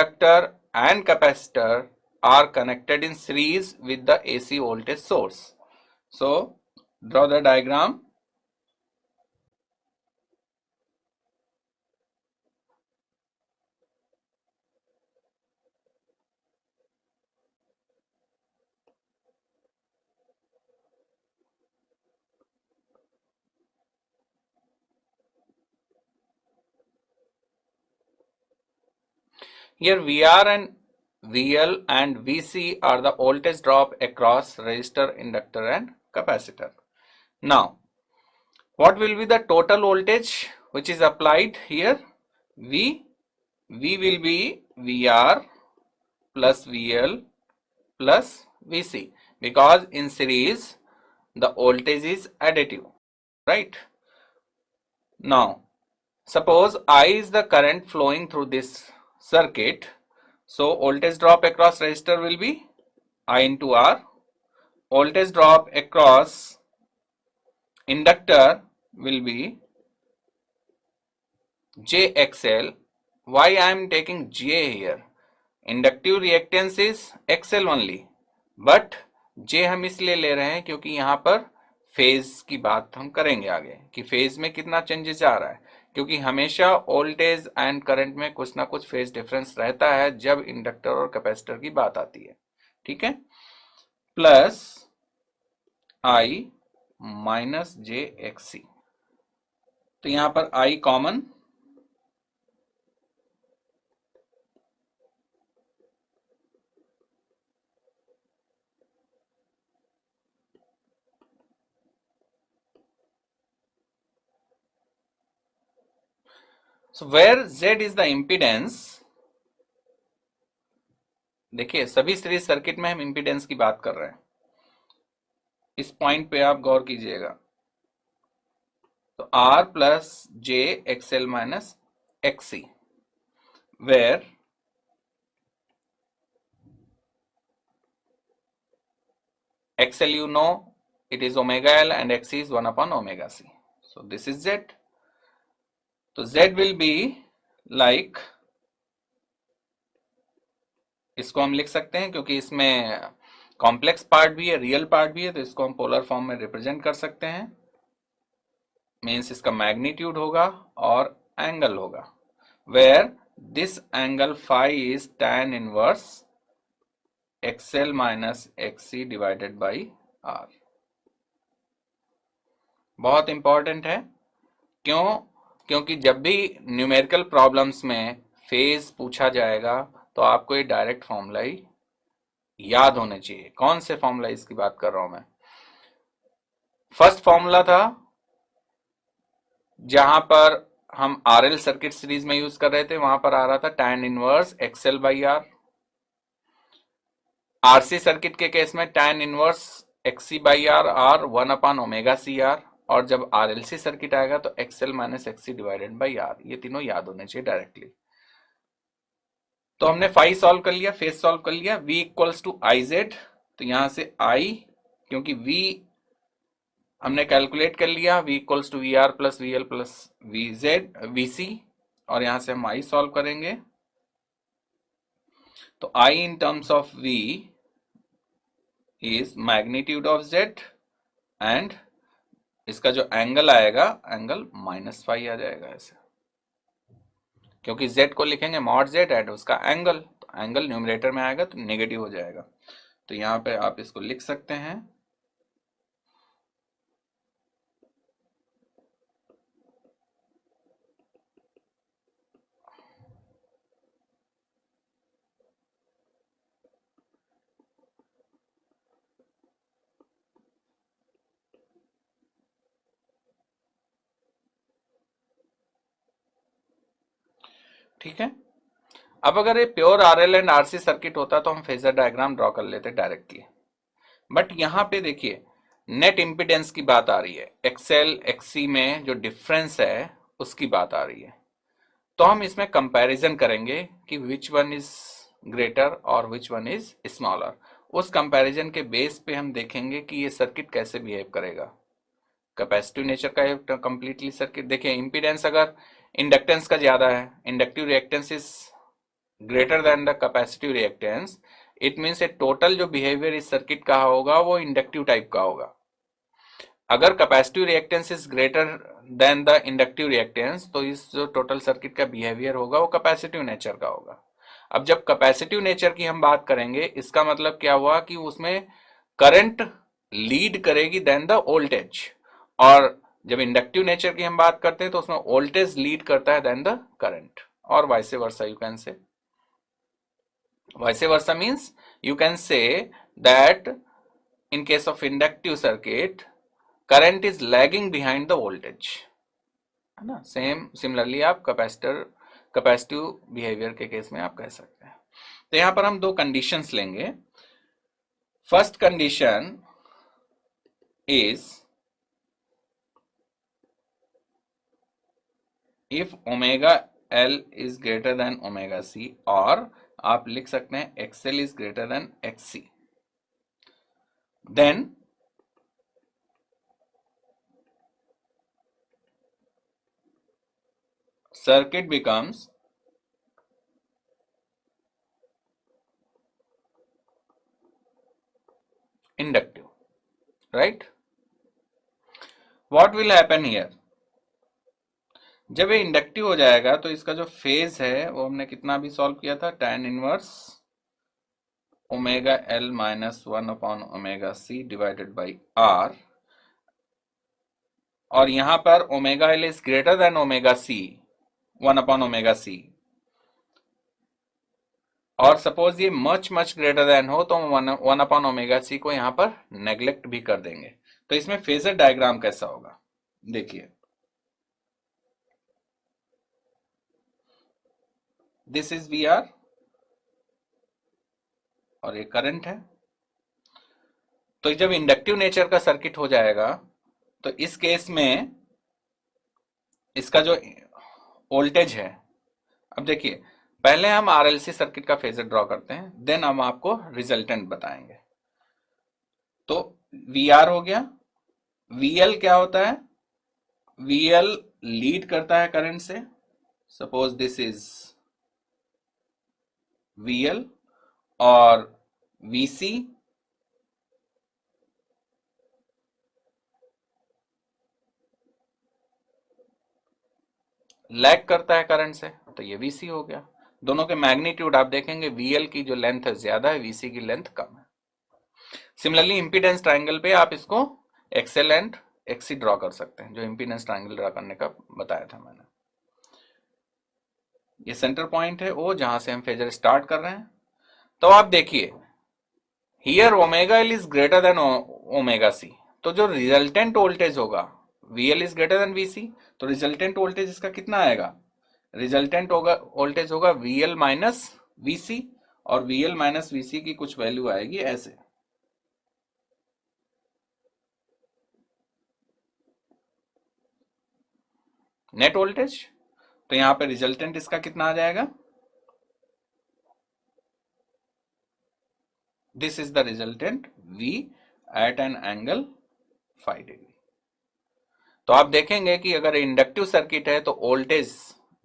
inductor and capacitor are connected in series with the AC voltage source. So draw the diagram. Here VR and VL and VC are the voltage drop across resistor, inductor and capacitor. Now, what will be the total voltage which is applied here? V will be VR plus VL plus VC, because in series the voltage is additive, right? Now, suppose I is the current flowing through this circuit. So voltage drop across resistor will be I into R. Voltage drop across inductor will be JXL. Why I am taking J here? Inductive reactance is XL only, but J हम इसलिए ले रहे हैं क्योंकि यहाँ पर phase की बात हम करेंगे आगे कि फेज में कितना चेंजेस आ रहा है, क्योंकि हमेशा वोल्टेज एंड करंट में कुछ ना कुछ फेज डिफरेंस रहता है जब इंडक्टर और कैपेसिटर की बात आती है, ठीक है। Plus I minus J X C, तो यहां पर I common, so where Z is the impedance. देखिए सभी सीरीज सर्किट में हम इम्पीडेंस की बात कर रहे हैं, इस पॉइंट पे आप गौर कीजिएगा। तो R plus j XL minus XC, where XL you know it is omega L and XC is 1 upon omega C. So this is Z. तो Z will be like, इसको हम लिख सकते हैं क्योंकि इसमें कॉम्प्लेक्स पार्ट भी है, रियल पार्ट भी है, तो इसको हम पोलर फॉर्म में रिप्रेजेंट कर सकते हैं। मीन्स इसका मैग्नीट्यूड होगा और एंगल होगा, where this angle phi is tan inverse XL minus XC divided by R। बहुत इंपॉर्टेंट है, क्यों? क्योंकि जब भी न्यूमेरिकल प्रॉब्लम्स में फेज पूछा जाएगा तो आपको ये डायरेक्ट फॉर्मूला ही याद होने चाहिए। कौन से फॉर्मूला इसकी बात कर रहा हूं मैं? फर्स्ट फॉर्मूला था जहां पर हम आरएल सर्किट सीरीज में यूज कर रहे थे, वहां पर आ रहा था tan inverse XL by R। RC circuit के केस में tan inverse XC by R, R 1 upon omega C R, और जब आरएलसी सर्किट आएगा तो XL minus XC divided by R। ये तीनों याद होने चाहिए डायरेक्टली। तो हमने फाई सॉल्व कर लिया, फेज सॉल्व कर लिया। V equals to I Z, तो यहां से I, क्योंकि V हमने कैलकुलेट कर लिया, V equals to V R plus V L plus V Z V C, और यहां से हम I सॉल्व करेंगे। तो I in terms of V is magnitude of Z, and इसका जो एंगल आएगा, एंगल माइनस फाई आ जाएगा ऐसे, क्योंकि Z को लिखेंगे मॉड Z एंड उसका एंगल, तो एंगल न्यूमरेटर में आएगा तो नेगेटिव हो जाएगा। तो यहाँ पे आप इसको लिख सकते हैं ठीक है। अब अगर ये pure RL and RC circuit होता तो हम फेजर डायग्राम ड्रॉ कर लेते डायरेक्टली, बट यहाँ पे देखिए नेट इम्पीडेंस की बात आ रही है, एक्सएल एक्सी में जो डिफरेंस है उसकी बात आ रही है। तो हम इसमें कंपैरिजन करेंगे कि विच वन इज ग्रेटर और विच वन इज स्मॉलर। उस कंपैरिजन के बेस पे हम देखेंगे कि ये सर्किट कैसे बिहेव करेगा। कैपेसिटिव नेचर का है कंप्लीटली सर्किट। देखिए इंपीडेंस अगर इंडक्टेंस का ज्यादा है, inductive reactance is greater then the capacitive reactance, it means A total जो बिहेवियर इस सर्किट का होगा वो इंडक्टिव टाइप का होगा। अगर capacitive reactance is greater then the inductive reactance, तो इस जो टोटल सर्किट का बिहेवियर होगा वो कैपेसिटिव नेचर का होगा। अब जब कैपेसिटिव नेचर की हम बात करेंगे, इसका मतलब क्या हुआ कि उसमें करंट लीड करेगी देन द वोल्टेज, और जब इंडक्टिव नेचर की हम बात करते हैं तो उसमें वोल्टेज लीड करता है देन द करंट, और vice versa you can say. Vice versa means you can say that in case of inductive circuit, current is lagging behind the voltage, है ना। सेम सिमिलरली आप कैपेसिटिव बिहेवियर के case में आप कह सकते हैं। तो यहां पर हम दो कंडीशंस लेंगे। First condition is if omega L is greater than omega C, और आप लिख सकते हैं XL is greater than XC, then circuit becomes inductive, right? What will happen here? जब ये इंडक्टिव हो जाएगा तो इसका जो फेज है वो हमने कितना भी सॉल्व किया था, tan inverse omega L minus 1 upon omega C divided by R, और यहां पर omega L is greater than omega C 1 upon omega C, और सपोज ये मच मच ग्रेटर देन हो तो 1 अपॉन ओमेगा सी को यहां पर नेग्लेक्ट भी कर देंगे। तो इसमें फेजर डायग्राम कैसा होगा देखिए, दिस इज वी आर और ये करंट है। तो जब इंडक्टिव नेचर का सर्किट हो जाएगा तो इस केस में इसका जो वोल्टेज है, अब देखिए पहले हम आरएलसी सर्किट का फेजर ड्रॉ करते हैं, देन हम आपको रिजल्टेंट बताएंगे। तो वी आर हो गया, वीएल क्या होता है, वीएल लीड करता है करंट से, सपोज दिस इज वीएल, और वीसी लैग करता है करंट से, तो ये वीसी हो गया। दोनों के मैग्नीट्यूड आप देखेंगे, वीएल की जो लेंथ है ज्यादा है, वीसी की लेंथ कम है। सिमिलरली इंपीडेंस ट्राइंगल पे आप इसको एक्सएल एंड एक्सी ड्रॉ कर सकते हैं, जो इंपीडेंस ट्राइंगल ड्रॉ करने का बताया था मैंने। ये सेंटर पॉइंट है ओ जहां से हम फेजर स्टार्ट कर रहे हैं। तो आप देखिए here omega L is greater than omega C, तो जो रिजल्टेंट वोल्टेज होगा VL is greater than VC, तो रिजल्टेंट वोल्टेज इसका कितना आएगा, रिजल्टेंट होगा वोल्टेज होगा वीएल माइनस वीसी, और वीएल माइनस वीसी की कुछ वैल्यू आएगी ऐसे। नेट वोल्टेज, तो यहां पे रिजल्टेंट इसका कितना आ जाएगा, this is the resultant V at an angle 5 degree. तो आप देखेंगे कि अगर इंडक्टिव सर्किट है तो voltage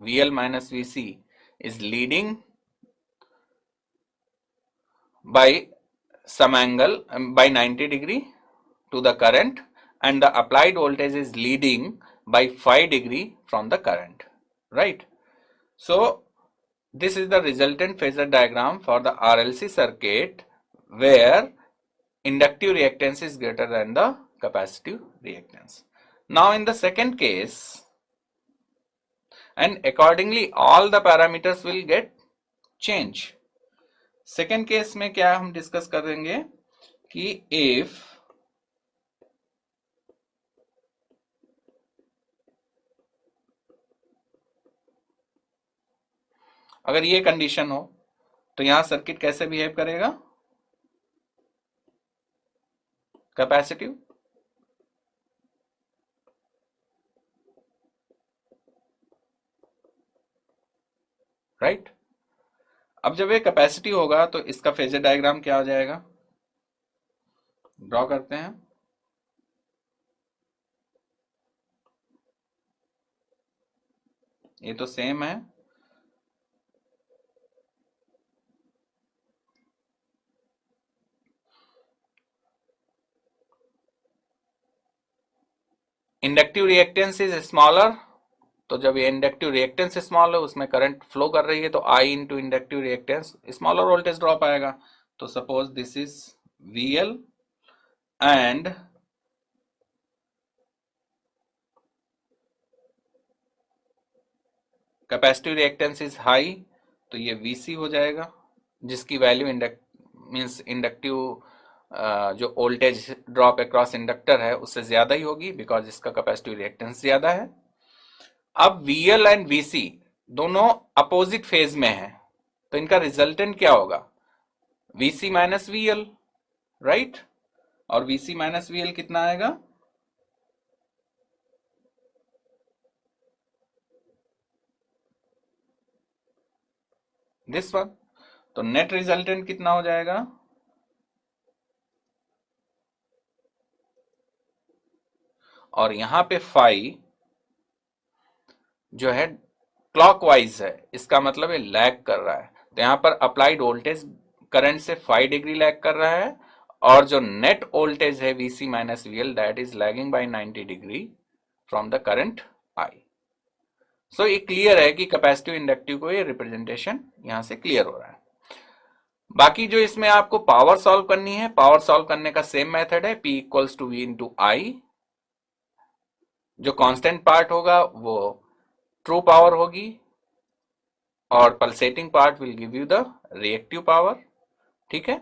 VL minus VC is leading by some angle by 90 degree to the current, and the applied voltage is leading by 5 degree from the current, right? So this is the resultant phasor diagram for the RLC circuit where inductive reactance is greater than the capacitive reactance. Now in the second case, and accordingly all the parameters will get change. Second case में क्या हम discuss करेंगे कि if अगर ये condition हो तो यहां सर्किट कैसे बिहेव करेगा, कैपेसिटिव, राइट। अब जब ये कैपेसिटी होगा तो इसका फेजर डायग्राम क्या हो जाएगा, ड्रॉ करते हैं। ये तो सेम है, इंडक्टिव रिएक्टेंस इज स्मॉलर, तो जब ये इंडक्टिव रिएक्टेंस स्मॉल है उसमें करंट फ्लो कर रही है तो I into inductive reactance smaller voltage drop आएगा. तो suppose this is VL and capacitive reactance is high, तो ये VC हो जाएगा जिसकी वैल्यू मीन्स इंडक्टिव जो वोल्टेज ड्रॉप अक्रॉस इंडक्टर है उससे ज्यादा ही होगी बिकॉज इसका कैपेसिटिव रिएक्टेंस ज्यादा है. अब VL एंड VC दोनों अपोजिट फेज में है तो इनका रिजल्टेंट क्या होगा? VC माइनस VL, राइट? और VC माइनस VL कितना आएगा? This one. तो नेट रिजल्टेंट कितना हो जाएगा? और यहां पे फाई जो है क्लॉकवाइज है, इसका मतलब ये लैग कर रहा है. तो यहां पर अप्लाइड वोल्टेज करंट से 5 डिग्री लैग कर रहा है और जो नेट वोल्टेज है VC माइनस VL that is lagging by 90 degree from the current I. So ये क्लियर है कि कैपेसिटिव इंडक्टिव को ये रिप्रेजेंटेशन यहां से क्लियर हो रहा है. बाकी जो इसमें आपको पावर सॉल्व करनी है, पावर सॉल्व करने का सेम मेथड है, P equals to V into I. जो कांस्टेंट पार्ट होगा वो ट्रू पावर होगी और pulsating part will give you the reactive power. ठीक है,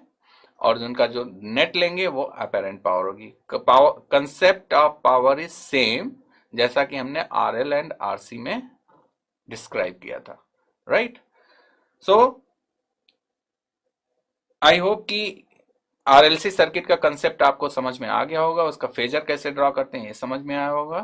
और उनका जो नेट लेंगे वो अपेरेंट पावर होगी. Concept of power is same जैसा कि हमने RL एंड RC में डिस्क्राइब किया था, राइट? सो आई होप कि RLC सर्किट का कंसेप्ट आपको समझ में आ गया होगा, उसका फेजर कैसे ड्रॉ करते हैं ये समझ में आया होगा.